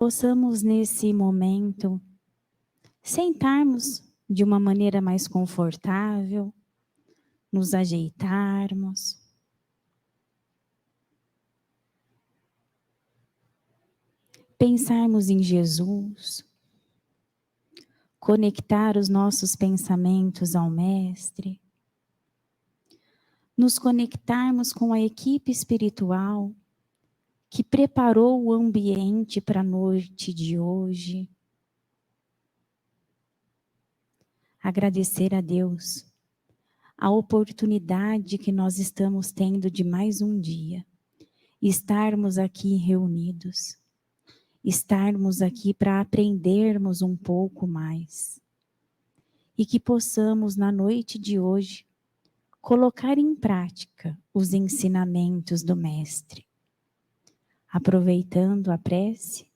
possamos nesse momento sentarmos de uma maneira mais confortável, nos ajeitarmos. Pensarmos em Jesus, conectar os nossos pensamentos ao Mestre, nos conectarmos com a equipe espiritual que preparou o ambiente para a noite de hoje. Agradecer a Deus a oportunidade que nós estamos tendo de mais um dia, estarmos aqui reunidos, estarmos aqui para aprendermos um pouco mais e que possamos, na noite de hoje, colocar em prática os ensinamentos do Mestre, aproveitando a prece,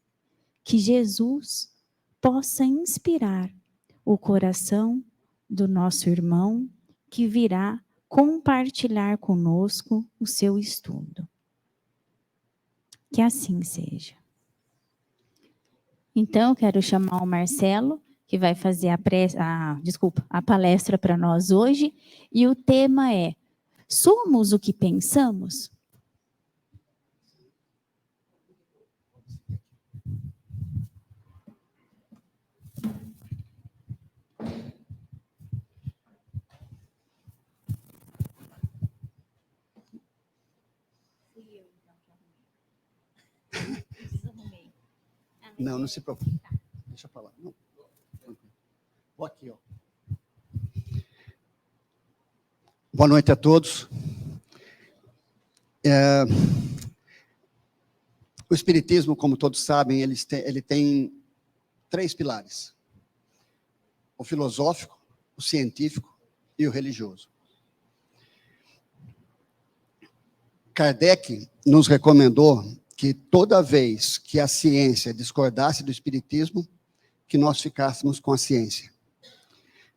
que Jesus possa inspirar o coração do nosso irmão que virá compartilhar conosco o seu estudo. Que assim seja. Então, eu quero chamar o Marcelo, que vai fazer a palestra para nós hoje, e o tema é: somos o que pensamos? Não, não se preocupe. Deixa eu falar. Não. Vou aqui, ó. Boa noite a todos. O Espiritismo, como todos sabem, ele tem 3 pilares: o filosófico, o científico e o religioso. Kardec nos recomendou que toda vez que a ciência discordasse do Espiritismo, que nós ficássemos com a ciência.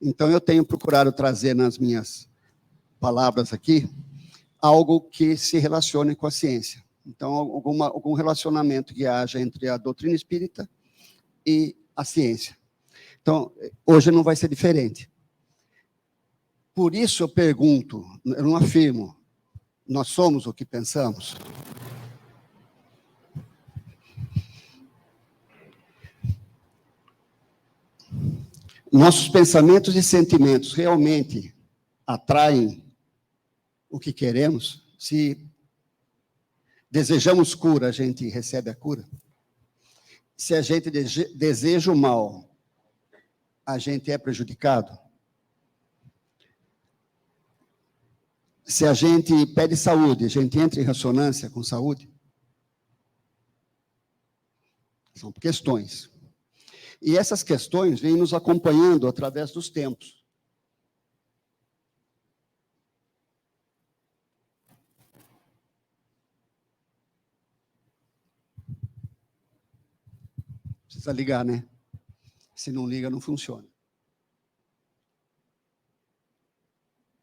Então, eu tenho procurado trazer nas minhas palavras aqui algo que se relacione com a ciência. Então, algum relacionamento que haja entre a doutrina espírita e a ciência. Então, hoje não vai ser diferente. Por isso eu pergunto, eu não afirmo, nós somos o que pensamos? Nossos pensamentos e sentimentos realmente atraem o que queremos? Se desejamos cura, a gente recebe a cura? Se a gente deseja o mal, a gente é prejudicado? Se a gente pede saúde, a gente entra em ressonância com saúde? São questões. E essas questões vêm nos acompanhando através dos tempos. Precisa ligar, né? Se não liga, não funciona.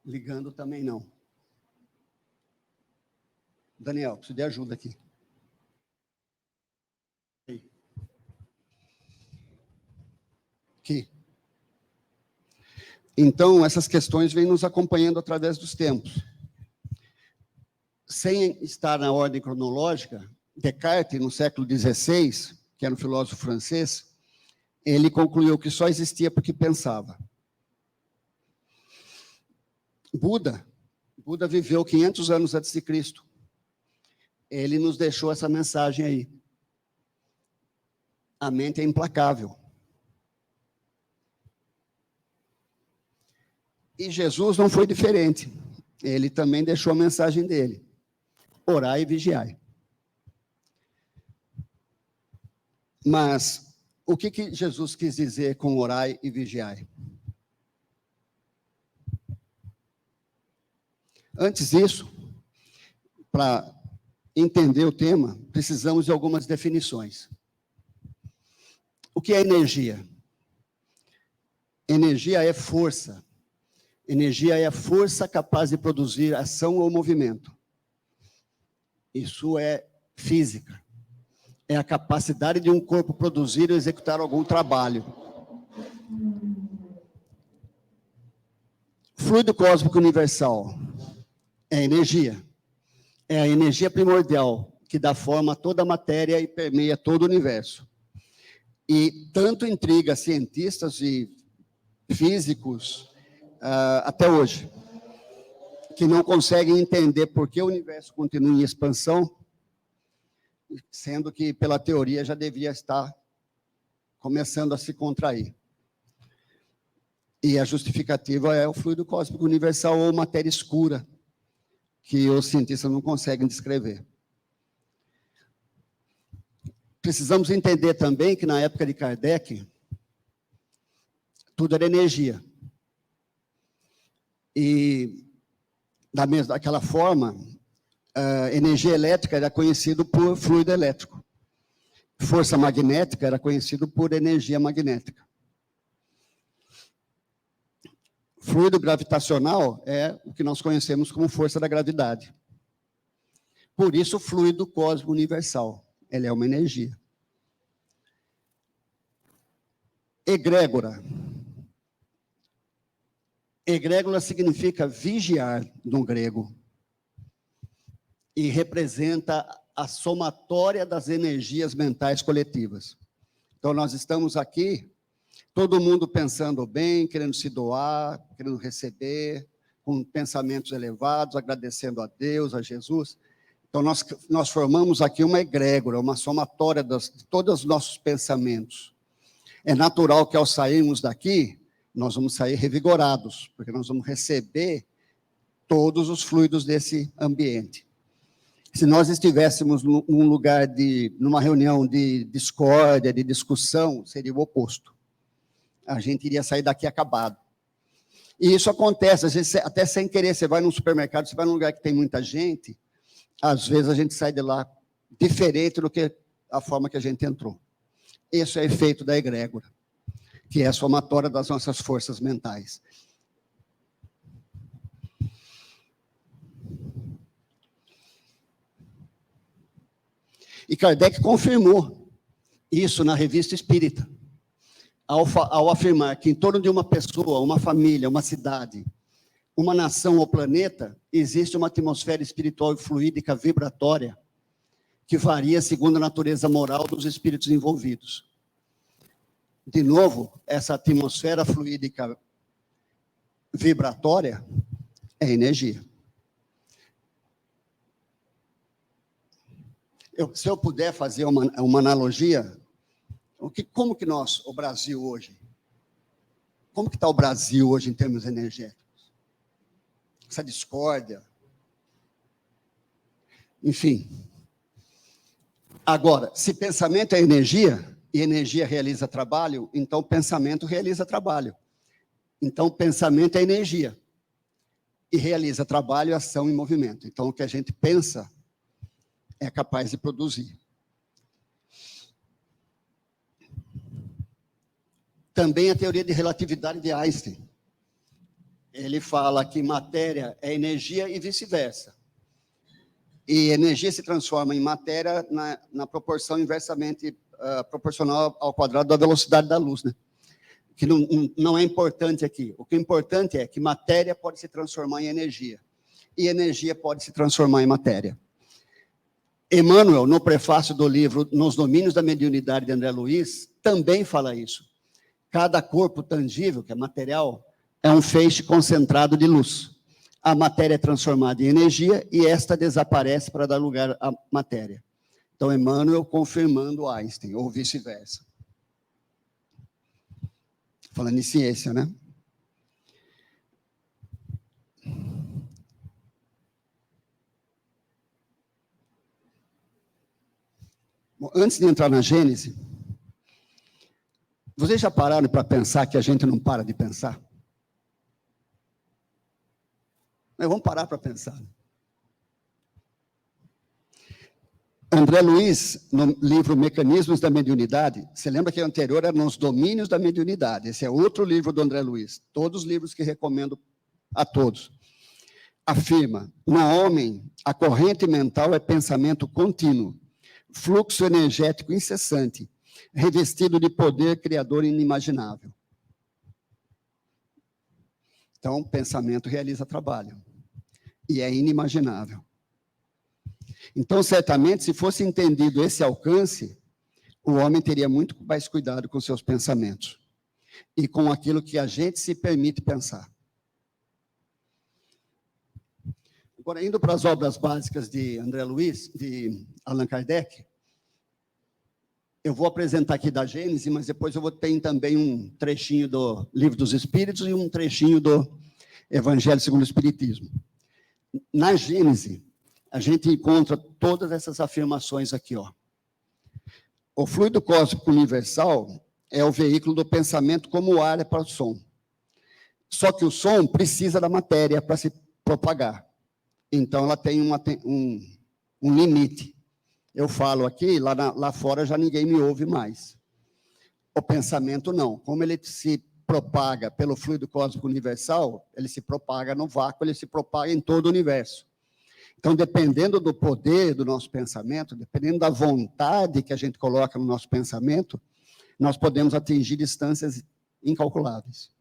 Ligando também não. Daniel, preciso de ajuda aqui. Aqui. Então, essas questões vêm nos acompanhando através dos tempos. Sem estar na ordem cronológica, Descartes, no século XVI, que era um filósofo francês, ele concluiu que só existia porque pensava. Buda viveu 500 anos antes de Cristo. Ele nos deixou essa mensagem aí. A mente é implacável. E Jesus não foi diferente. Ele também deixou a mensagem dele: orai e vigiai. Mas o que Jesus quis dizer com orai e vigiai? Antes disso, para entender o tema, precisamos de algumas definições. O que é energia? Energia é força. Energia é a força capaz de produzir ação ou movimento. Isso é física. é a capacidade de um corpo produzir ou executar algum trabalho. Fluido cósmico universal é energia. É a energia primordial que dá forma a toda a matéria e permeia todo o universo. E tanto intriga cientistas e físicos até hoje, que não conseguem entender por que o universo continua em expansão, sendo que, pela teoria, já devia estar começando a se contrair. E a justificativa é o fluido cósmico universal ou matéria escura, que os cientistas não conseguem descrever. Precisamos entender também que, na época de Kardec, tudo era energia. E, daquela forma, a energia elétrica era conhecida por fluido elétrico. Força magnética era conhecido por energia magnética. Fluido gravitacional é o que nós conhecemos como força da gravidade. Por isso, o fluido cósmico universal. Ele é uma energia. Egrégora. Egrégora significa vigiar, no grego. E representa a somatória das energias mentais coletivas. Então, nós estamos aqui, todo mundo pensando bem, querendo se doar, querendo receber, com pensamentos elevados, agradecendo a Deus, a Jesus. Então, nós formamos aqui uma egrégora, uma somatória de todos os nossos pensamentos. É natural que, ao sairmos daqui, nós vamos sair revigorados, porque nós vamos receber todos os fluidos desse ambiente. Se nós estivéssemos num lugar numa reunião de discórdia, de discussão, seria o oposto. A gente iria sair daqui acabado. E isso acontece, às vezes, até sem querer, você vai num supermercado, você vai num lugar que tem muita gente, às vezes a gente sai de lá diferente do que a forma que a gente entrou. Esse é o efeito da egrégora, que é a somatória das nossas forças mentais. E Kardec confirmou isso na Revista Espírita, ao afirmar que em torno de uma pessoa, uma família, uma cidade, uma nação ou planeta, existe uma atmosfera espiritual e fluídica vibratória que varia segundo a natureza moral dos espíritos envolvidos. De novo, essa atmosfera fluídica vibratória é energia. Se eu puder fazer uma analogia, como que o Brasil hoje, como que está o Brasil hoje em termos energéticos? Essa discórdia. Enfim. Agora, se pensamento é energia, e energia realiza trabalho, então pensamento realiza trabalho. Então, pensamento é energia. E realiza trabalho, ação e movimento. Então, o que a gente pensa é capaz de produzir. Também a teoria de relatividade de Einstein. Ele fala que matéria é energia e vice-versa. E energia se transforma em matéria na proporção inversamente proporcional ao quadrado da velocidade da luz, né? Que não é importante aqui. O que é importante é que matéria pode se transformar em energia. E energia pode se transformar em matéria. Emmanuel, no prefácio do livro Nos Domínios da Mediunidade de André Luiz, também fala isso. Cada corpo tangível, que é material, é um feixe concentrado de luz. A matéria é transformada em energia e esta desaparece para dar lugar à matéria. Então, Emmanuel confirmando Einstein, ou vice-versa. Falando em ciência, né? Bom, antes de entrar na Gênese, vocês já pararam para pensar que a gente não para de pensar? Mas vamos parar para pensar. André Luiz, no livro Mecanismos da Mediunidade, você lembra que o anterior era Nos Domínios da Mediunidade, esse é outro livro do André Luiz, todos os livros que recomendo a todos. Afirma, no homem, a corrente mental é pensamento contínuo, fluxo energético incessante, revestido de poder criador inimaginável. Então, o pensamento realiza trabalho. E é inimaginável. Então, certamente, se fosse entendido esse alcance, o homem teria muito mais cuidado com seus pensamentos e com aquilo que a gente se permite pensar. Agora, indo para as obras básicas de André Luiz, de Allan Kardec, eu vou apresentar aqui da Gênese, mas depois eu vou ter também um trechinho do Livro dos Espíritos e um trechinho do Evangelho segundo o Espiritismo. Na Gênese, a gente encontra todas essas afirmações aqui, ó. O fluido cósmico universal é o veículo do pensamento como o ar é para o som. Só que o som precisa da matéria para se propagar. Então, ela tem um limite. Eu falo aqui, lá fora já ninguém me ouve mais. O pensamento não. Como ele se propaga pelo fluido cósmico universal, ele se propaga no vácuo, ele se propaga em todo o universo. Então, dependendo do poder do nosso pensamento, dependendo da vontade que a gente coloca no nosso pensamento, nós podemos atingir distâncias incalculáveis.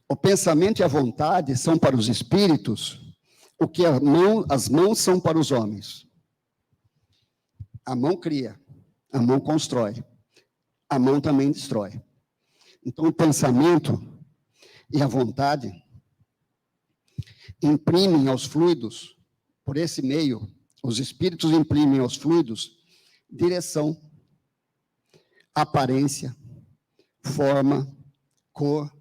O pensamento e a vontade são para os espíritos o que as mãos são para os homens. A mão cria, a mão constrói, a mão também destrói. Então, o pensamento e a vontade imprimem aos fluidos, por esse meio, os espíritos imprimem aos fluidos direção, aparência, forma, cor,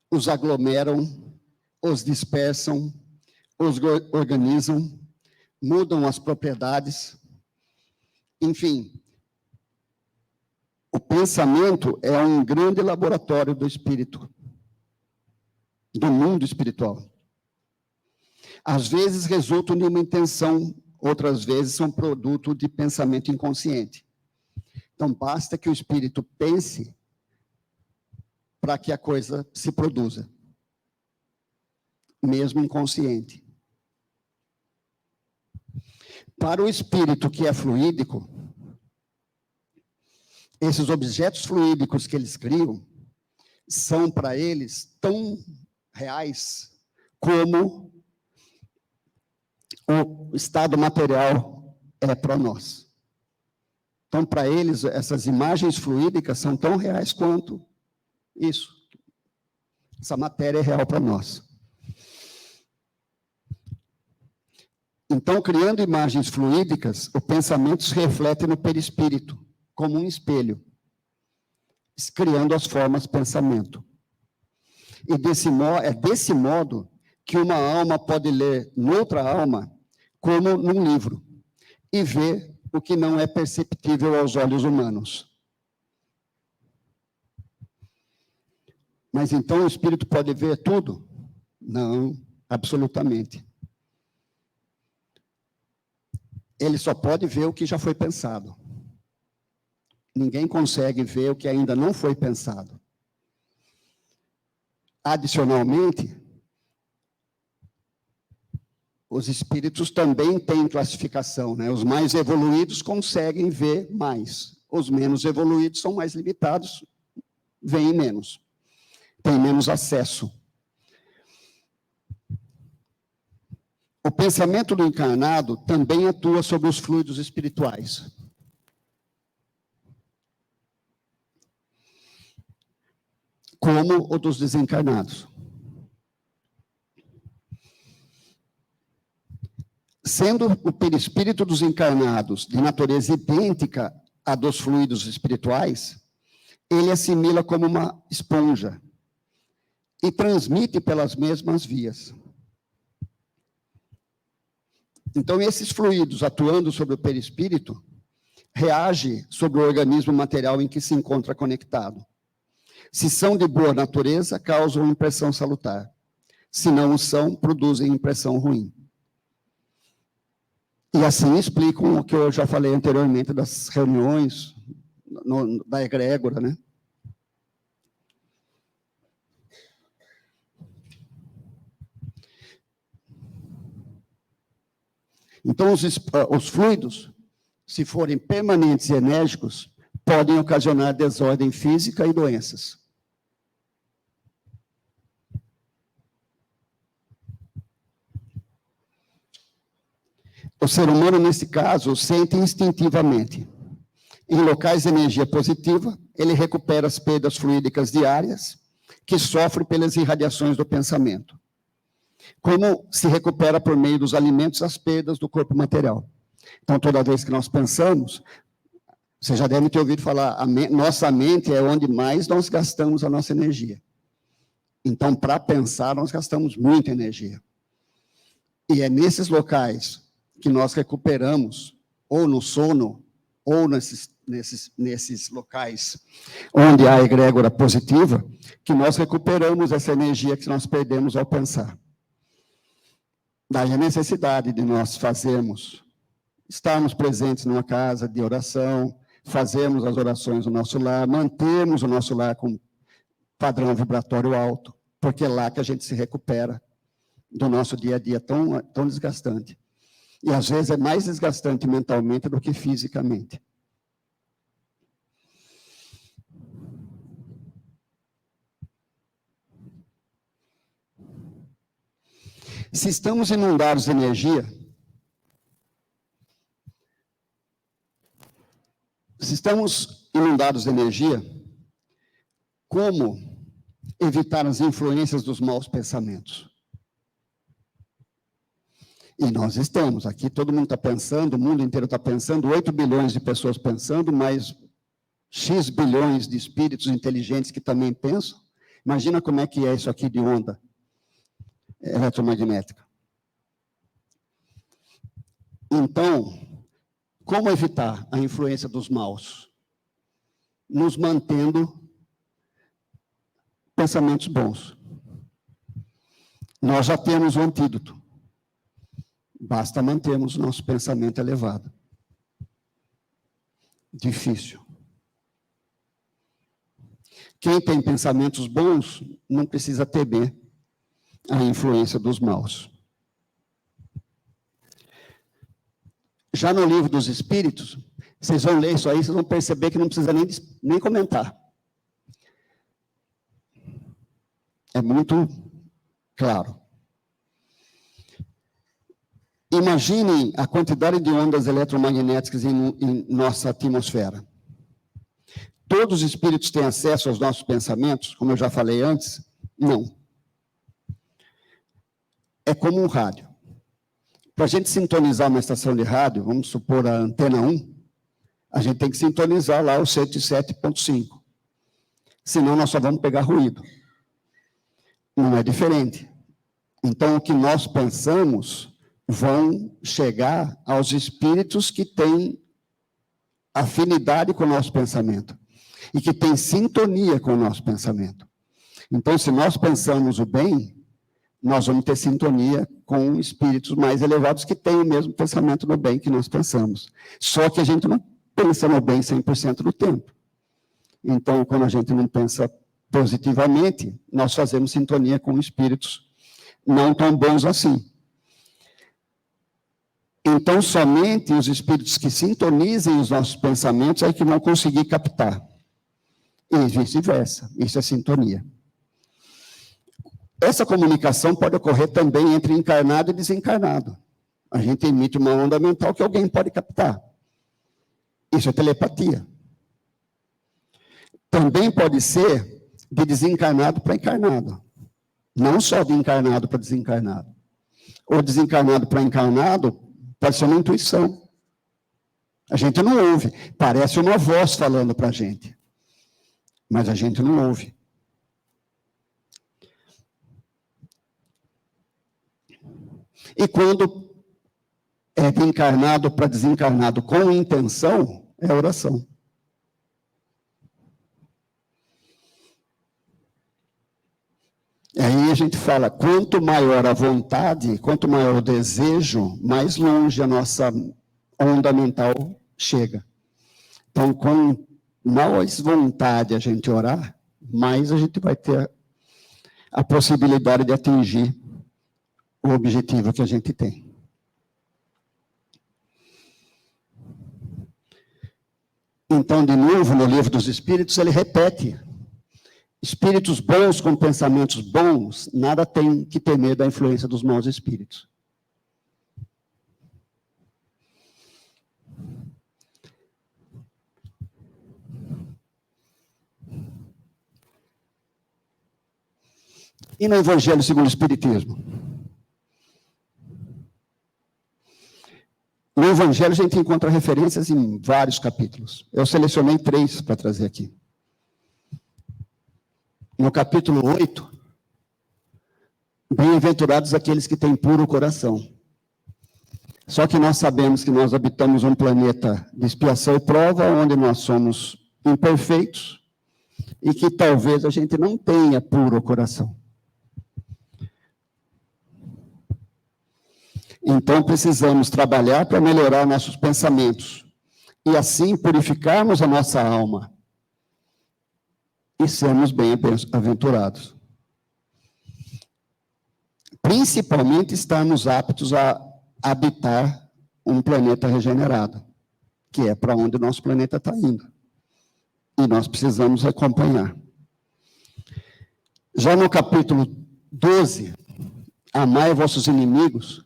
os aglomeram, os dispersam, os organizam, mudam as propriedades, enfim. O pensamento é um grande laboratório do espírito, do mundo espiritual. Às vezes resultam de uma intenção, outras vezes são produto de pensamento inconsciente. Então, basta que o espírito pense para que a coisa se produza, mesmo inconsciente. Para o espírito que é fluídico, esses objetos fluídicos que eles criam são para eles tão reais como o estado material é para nós. Então, para eles, essas imagens fluídicas são tão reais quanto isso. Essa matéria é real para nós. Então, criando imagens fluídicas, o pensamento se reflete no perispírito, como um espelho, criando as formas pensamento. E é desse modo que uma alma pode ler noutra alma, como num livro, e ver o que não é perceptível aos olhos humanos. Mas então o espírito pode ver tudo? Não, absolutamente. Ele só pode ver o que já foi pensado. Ninguém consegue ver o que ainda não foi pensado. Adicionalmente, os espíritos também têm classificação, né? Os mais evoluídos conseguem ver mais. Os menos evoluídos são mais limitados, veem menos. Têm menos acesso. O pensamento do encarnado também atua sobre os fluidos espirituais. Como o dos desencarnados. Sendo o perispírito dos encarnados de natureza idêntica à dos fluidos espirituais, ele assimila como uma esponja e transmite pelas mesmas vias. Então, esses fluidos atuando sobre o perispírito, reagem sobre o organismo material em que se encontra conectado. Se são de boa natureza, causam impressão salutar. Se não o são, produzem impressão ruim. E assim explicam o que eu já falei anteriormente das reuniões, da egrégora, né? Então, os fluidos, se forem permanentes e enérgicos, podem ocasionar desordem física e doenças. O ser humano, nesse caso, sente instintivamente. Em locais de energia positiva, ele recupera as perdas fluídicas diárias que sofre pelas irradiações do pensamento. Como se recupera por meio dos alimentos as perdas do corpo material. Então, toda vez que nós pensamos, você já deve ter ouvido falar, nossa mente é onde mais nós gastamos a nossa energia. Então, para pensar, nós gastamos muita energia. E é nesses locais que nós recuperamos, ou no sono, ou nesses locais onde há egrégora positiva, que nós recuperamos essa energia que nós perdemos ao pensar. Daí a necessidade de nós estarmos presentes numa casa de oração, fazermos as orações no nosso lar, mantermos o nosso lar com padrão vibratório alto, porque é lá que a gente se recupera do nosso dia a dia tão desgastante. E às vezes é mais desgastante mentalmente do que fisicamente. Se estamos inundados de energia, como evitar as influências dos maus pensamentos? E nós estamos aqui, todo mundo está pensando, o mundo inteiro está pensando, 8 bilhões de pessoas pensando, mais X bilhões de espíritos inteligentes que também pensam. Imagina como é que é isso aqui de onda eletromagnética. Então, como evitar a influência dos maus? Nos mantendo pensamentos bons. Nós já temos o antídoto. Basta mantermos o nosso pensamento elevado. Difícil. Quem tem pensamentos bons não precisa temer a influência dos maus. Já no livro dos Espíritos, vocês vão ler isso aí, vocês vão perceber que não precisa nem comentar. É muito claro. Imaginem a quantidade de ondas eletromagnéticas em nossa atmosfera. Todos os espíritos têm acesso aos nossos pensamentos, como eu já falei antes? Não. É como um rádio. Para a gente sintonizar uma estação de rádio, vamos supor a antena 1, a gente tem que sintonizar lá o 107.5. Senão nós só vamos pegar ruído. Não é diferente. Então, o que nós pensamos vão chegar aos espíritos que têm afinidade com o nosso pensamento e que têm sintonia com o nosso pensamento. Então, se nós pensamos o bem, nós vamos ter sintonia com espíritos mais elevados que têm o mesmo pensamento do bem que nós pensamos. Só que a gente não pensa no bem 100% do tempo. Então, quando a gente não pensa positivamente, nós fazemos sintonia com espíritos não tão bons assim. Então, somente os espíritos que sintonizem os nossos pensamentos é que vão conseguir captar. E vice-versa. Isso é sintonia. Essa comunicação pode ocorrer também entre encarnado e desencarnado. A gente emite uma onda mental que alguém pode captar. Isso é telepatia. Também pode ser de desencarnado para encarnado. Não só de encarnado para desencarnado. Ou desencarnado para encarnado pode ser uma intuição. A gente não ouve. Parece uma voz falando para a gente. Mas a gente não ouve. E quando é de encarnado para desencarnado com intenção, é oração. E aí a gente fala, quanto maior a vontade, quanto maior o desejo, mais longe a nossa onda mental chega. Então, com mais vontade a gente orar, mais a gente vai ter a possibilidade de atingir o objetivo que a gente tem. Então, de novo, no livro dos Espíritos, ele repete: espíritos bons com pensamentos bons, nada tem que temer da influência dos maus espíritos. E no Evangelho segundo o Espiritismo? No Evangelho a gente encontra referências em vários capítulos. Eu selecionei 3 para trazer aqui. No capítulo 8, bem-aventurados aqueles que têm puro coração. Só que nós sabemos que nós habitamos um planeta de expiação e prova, onde nós somos imperfeitos, e que talvez a gente não tenha puro coração. Então, precisamos trabalhar para melhorar nossos pensamentos, e assim purificarmos a nossa alma, e sermos bem-aventurados. Principalmente estarmos aptos a habitar um planeta regenerado, que é para onde o nosso planeta está indo. E nós precisamos acompanhar. Já no capítulo 12, amai vossos inimigos,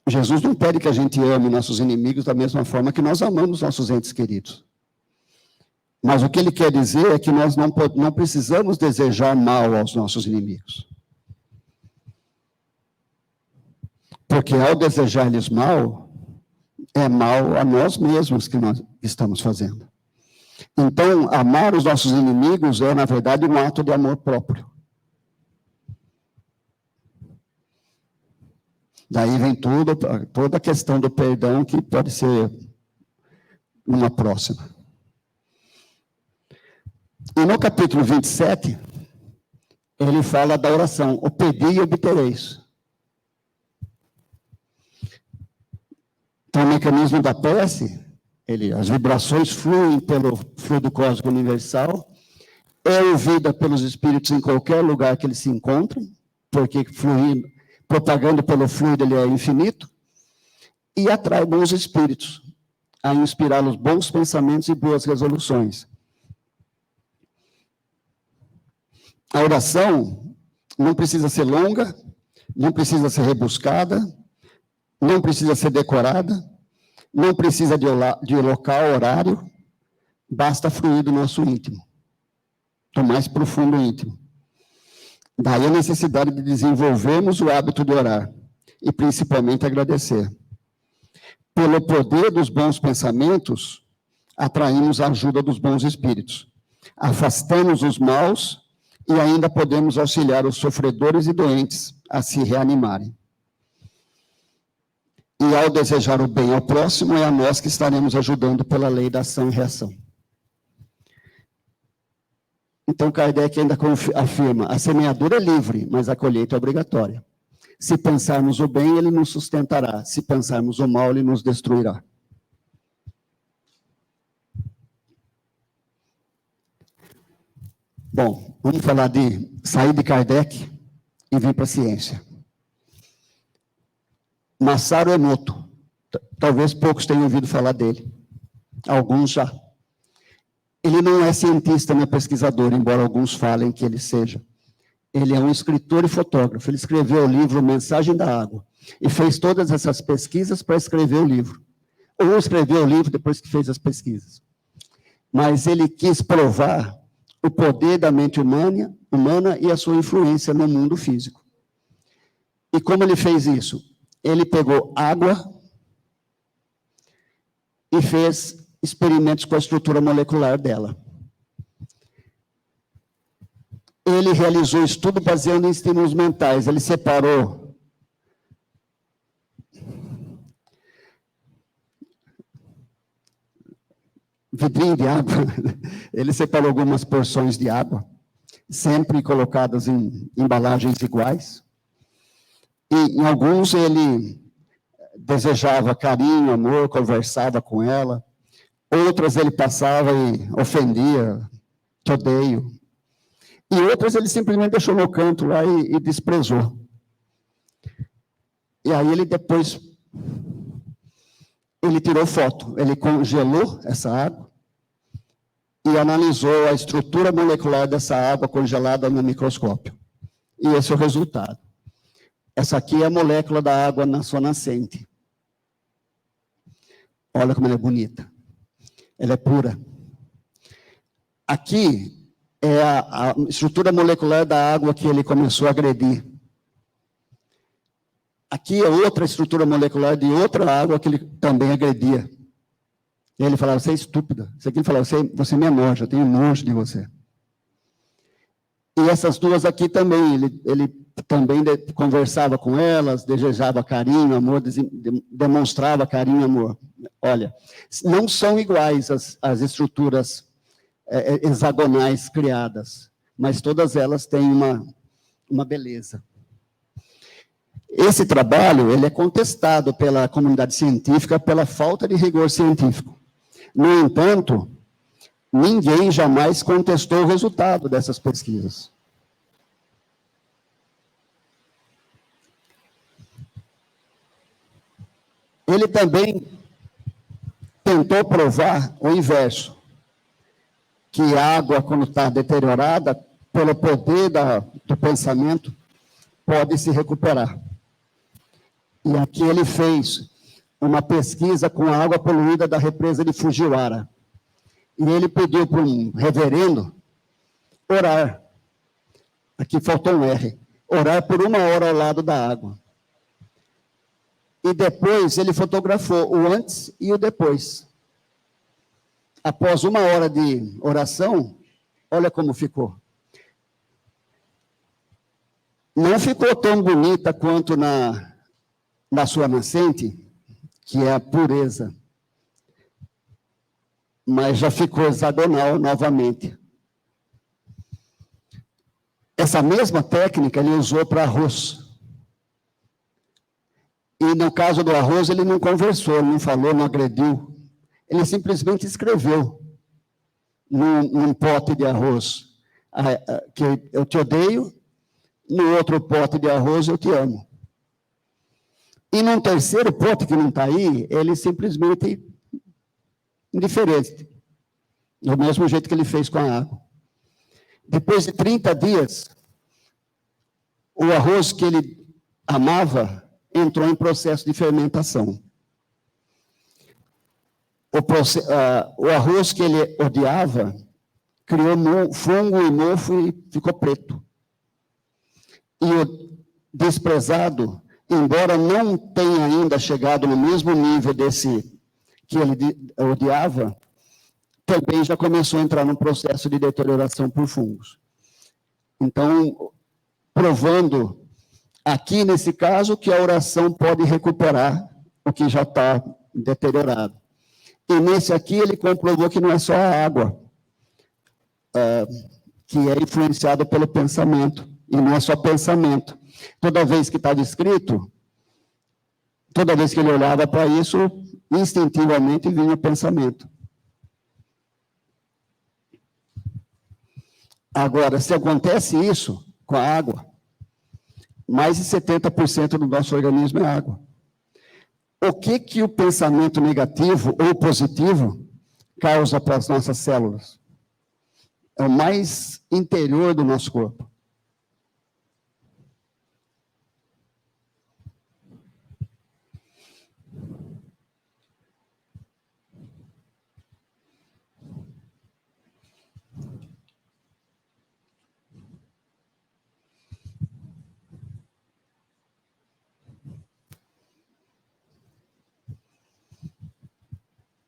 Jesus não pede que a gente ame nossos inimigos da mesma forma que nós amamos nossos entes queridos. Mas o que ele quer dizer é que nós não precisamos desejar mal aos nossos inimigos. Porque ao desejar-lhes mal, é mal a nós mesmos que nós estamos fazendo. Então, amar os nossos inimigos é, na verdade, um ato de amor próprio. Daí vem toda a questão do perdão, que pode ser uma próxima. E no capítulo 27, ele fala da oração: o pedi e obtereis. Então, o mecanismo da prece, as vibrações fluem pelo fluido cósmico universal, é ouvida pelos espíritos em qualquer lugar que eles se encontrem, porque propagando pelo fluido ele é infinito, e atrai bons espíritos, a inspirá-los bons pensamentos e boas resoluções. A oração não precisa ser longa, não precisa ser rebuscada, não precisa ser decorada, não precisa de local, horário, basta fluir do nosso íntimo, do mais profundo íntimo. Daí a necessidade de desenvolvermos o hábito de orar, e principalmente agradecer. Pelo poder dos bons pensamentos, atraímos a ajuda dos bons espíritos, afastamos os maus e ainda podemos auxiliar os sofredores e doentes a se reanimarem. E ao desejar o bem ao próximo, é a nós que estaremos ajudando pela lei da ação e reação. Então, Kardec ainda afirma: a semeadura é livre, mas a colheita é obrigatória. Se pensarmos o bem, ele nos sustentará. Se pensarmos o mal, ele nos destruirá. Bom, vamos falar de sair de Kardec e vir para a ciência. Masaru Emoto. Talvez poucos tenham ouvido falar dele. Alguns já. Ele não é cientista nem pesquisador, embora alguns falem que ele seja. Ele é um escritor e fotógrafo. Ele escreveu o livro Mensagem da Água e fez todas essas pesquisas para escrever o livro. Ou escreveu o livro depois que fez as pesquisas. Mas ele quis provar o poder da mente humana e a sua influência no mundo físico. E como ele fez isso? Ele pegou água e fez experimentos com a estrutura molecular dela. Ele realizou estudo baseado em estímulos mentais. Ele separou vidrinho de água. Ele separou algumas porções de água, sempre colocadas em embalagens iguais. E em alguns ele desejava carinho, amor, conversava com ela. Outras ele passava e ofendia, te odeio. E outras ele simplesmente deixou no canto lá e desprezou. E aí ele depois ele tirou foto, ele congelou essa água e analisou a estrutura molecular dessa água congelada no microscópio. E esse é o resultado. Essa aqui é a molécula da água na sua nascente. Olha como ela é bonita. Ela é pura. Aqui é a estrutura molecular da água que ele começou a agredir. Aqui é outra estrutura molecular de outra água que ele também agredia. E ele falava, você é estúpida. Isso aqui ele falava, você me enoja, eu tenho nojo de você. E essas duas aqui também, ele também conversava com elas, desejava carinho, amor, demonstrava carinho e amor. Olha, não são iguais as estruturas hexagonais criadas, mas todas elas têm uma beleza. Esse trabalho ele é contestado pela comunidade científica pela falta de rigor científico. No entanto, ninguém jamais contestou o resultado dessas pesquisas. Ele também tentou provar o inverso, que a água, quando está deteriorada, pelo poder do pensamento, pode se recuperar. E aqui ele fez uma pesquisa com a água poluída da represa de Fujiwara. E ele pediu para um reverendo orar. Aqui faltou um R. Orar por 1 hora ao lado da água. E depois ele fotografou o antes e o depois. Após 1 hora de oração, olha como ficou. Não ficou tão bonita quanto na sua nascente, que é a pureza. Mas já ficou hexagonal novamente. Essa mesma técnica ele usou para arroz. E no caso do arroz, ele não conversou, ele não falou, não agrediu. Ele simplesmente escreveu num pote de arroz que eu te odeio, no outro pote de arroz eu te amo. E num terceiro pote que não está aí, ele simplesmente indiferente, do mesmo jeito que ele fez com a água. Depois de 30 dias, o arroz que ele amava entrou em processo de fermentação. O arroz que ele odiava criou fungo e mofo e ficou preto. E o desprezado, embora não tenha ainda chegado no mesmo nível desse que ele odiava, também já começou a entrar num processo de deterioração por fungos. Então, provando aqui, nesse caso, que a oração pode recuperar o que já está deteriorado. E nesse aqui, ele comprovou que não é só a água, que é influenciada pelo pensamento, e não é só pensamento. Toda vez que está descrito, toda vez que ele olhava para isso, instintivamente vinha o pensamento. Agora, se acontece isso com a água, mais de 70% do nosso organismo é água. O que o pensamento negativo ou positivo causa para as nossas células? É o mais interior do nosso corpo.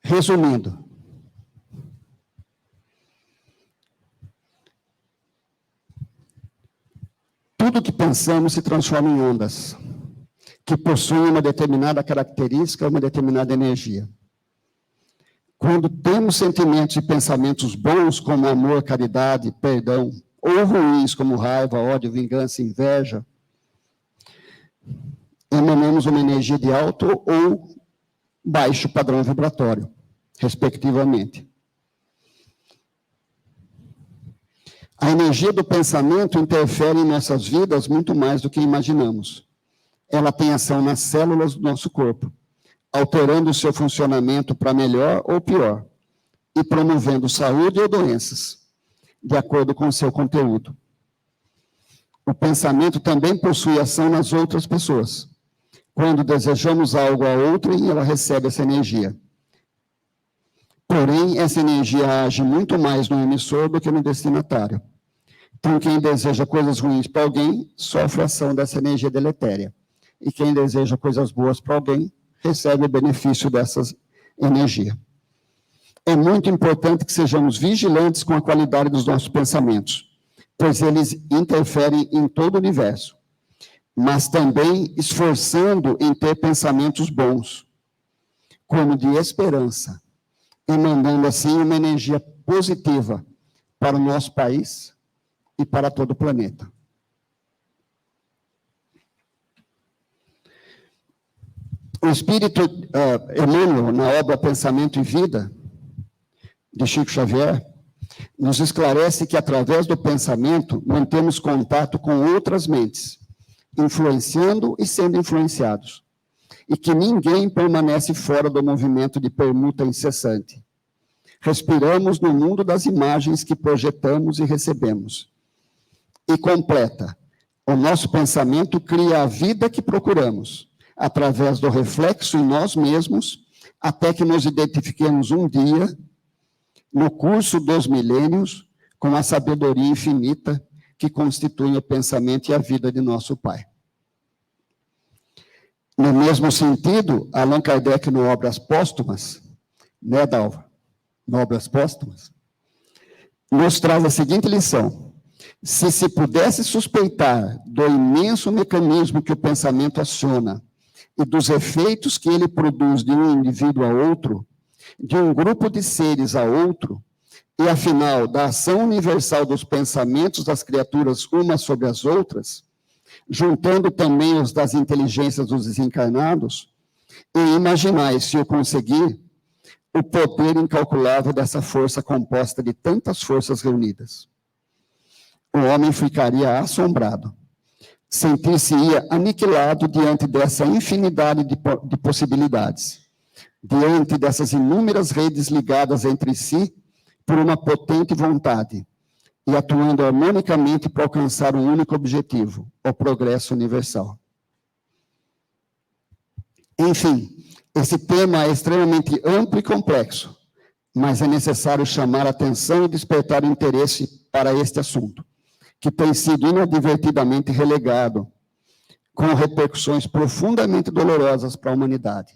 Resumindo, tudo que pensamos se transforma em ondas, que possuem uma determinada característica, uma determinada energia. Quando temos sentimentos e pensamentos bons, como amor, caridade, perdão, ou ruins, como raiva, ódio, vingança, inveja, emanamos uma energia de alto ou baixo padrão vibratório, respectivamente. A energia do pensamento interfere em nossas vidas muito mais do que imaginamos. Ela tem ação nas células do nosso corpo. alterando o seu funcionamento para melhor ou pior, e promovendo saúde ou doenças, de acordo com o seu conteúdo. O pensamento também possui ação nas outras pessoas. Quando desejamos algo a outrem, ela recebe essa energia. Porém, essa energia age muito mais no emissor do que no destinatário. Então, quem deseja coisas ruins para alguém, sofre a ação dessa energia deletéria. E quem deseja coisas boas para alguém, recebe o benefício dessa energia. É muito importante que sejamos vigilantes com a qualidade dos nossos pensamentos, pois eles interferem em todo o universo, mas também esforçando em ter pensamentos bons, como de esperança, e mandando assim uma energia positiva para o nosso país e para todo o planeta. O Espírito Emmanuel, na obra Pensamento e Vida, de Chico Xavier, nos esclarece que, através do pensamento, mantemos contato com outras mentes, influenciando e sendo influenciados, e que ninguém permanece fora do movimento de permuta incessante. Respiramos no mundo das imagens que projetamos e recebemos. E completa, o nosso pensamento cria a vida que procuramos, através do reflexo em nós mesmos, até que nos identifiquemos um dia, no curso dos milênios, com a sabedoria infinita que constitui o pensamento e a vida de nosso Pai. No mesmo sentido, Allan Kardec, no Obras Póstumas, né, Dalva? No Obras Póstumas, nos traz a seguinte lição: se se pudesse suspeitar do imenso mecanismo que o pensamento aciona e dos efeitos que ele produz de um indivíduo a outro, de um grupo de seres a outro, e afinal da ação universal dos pensamentos das criaturas umas sobre as outras, juntando também os das inteligências dos desencarnados, e imaginai, se o conseguir, o poder incalculável dessa força composta de tantas forças reunidas. O homem ficaria assombrado, sentir-se-ia aniquilado diante dessa infinidade de possibilidades, diante dessas inúmeras redes ligadas entre si por uma potente vontade e atuando harmonicamente para alcançar um único objetivo, o progresso universal. Enfim, esse tema é extremamente amplo e complexo, mas é necessário chamar a atenção e despertar o interesse para este assunto, que tem sido inadvertidamente relegado, com repercussões profundamente dolorosas para a humanidade,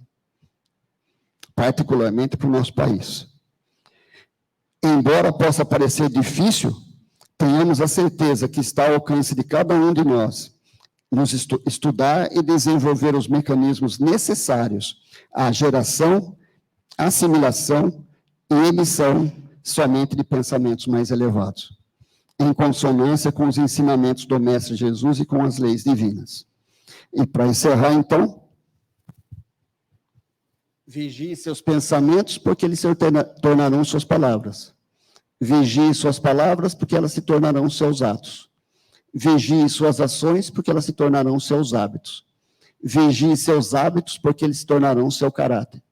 particularmente para o nosso país. Embora possa parecer difícil, tenhamos a certeza que está ao alcance de cada um de nós nos estudar e desenvolver os mecanismos necessários à geração, assimilação e emissão somente de pensamentos mais elevados, em consonância com os ensinamentos do Mestre Jesus e com as leis divinas. E para encerrar, então, vigie seus pensamentos, porque eles se tornarão suas palavras. Vigie suas palavras, porque elas se tornarão seus atos. Vigie suas ações, porque elas se tornarão seus hábitos. Vigie seus hábitos, porque eles se tornarão seu caráter.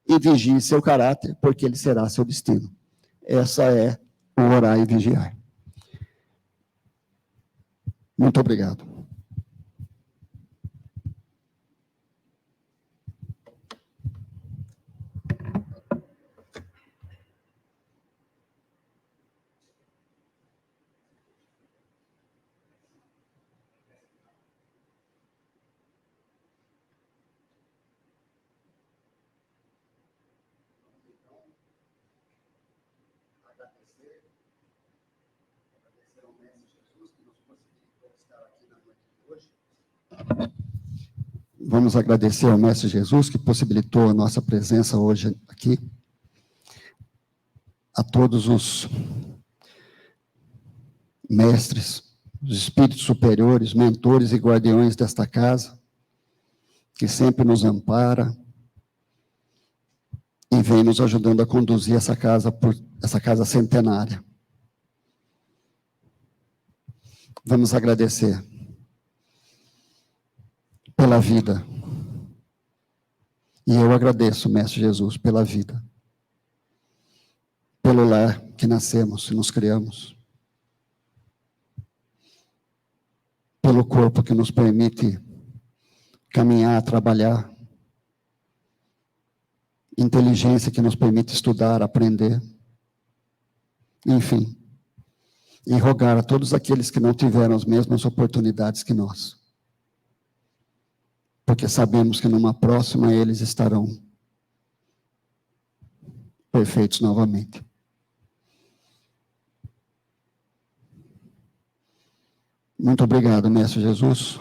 E vigie seu caráter, porque ele será seu destino. Essa é o orar e vigiar. Muito obrigado. Vamos agradecer ao Mestre Jesus, que possibilitou a nossa presença hoje aqui. A todos os mestres, os espíritos superiores, mentores e guardiões desta casa, que sempre nos ampara e vem nos ajudando a conduzir essa casa centenária. Vamos agradecer pela vida, E eu agradeço, Mestre Jesus, pela vida, pelo lar que nascemos e nos criamos, pelo corpo que nos permite caminhar, trabalhar, inteligência que nos permite estudar, aprender, enfim, e rogar a todos aqueles que não tiveram as mesmas oportunidades que nós, porque sabemos que numa próxima eles estarão perfeitos novamente. Muito obrigado, Mestre Jesus.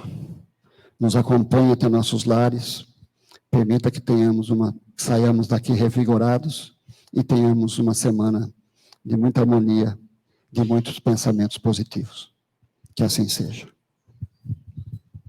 Nos acompanhe até nossos lares. Permita que saiamos daqui revigorados e tenhamos uma semana de muita harmonia, de muitos pensamentos positivos. Que assim seja.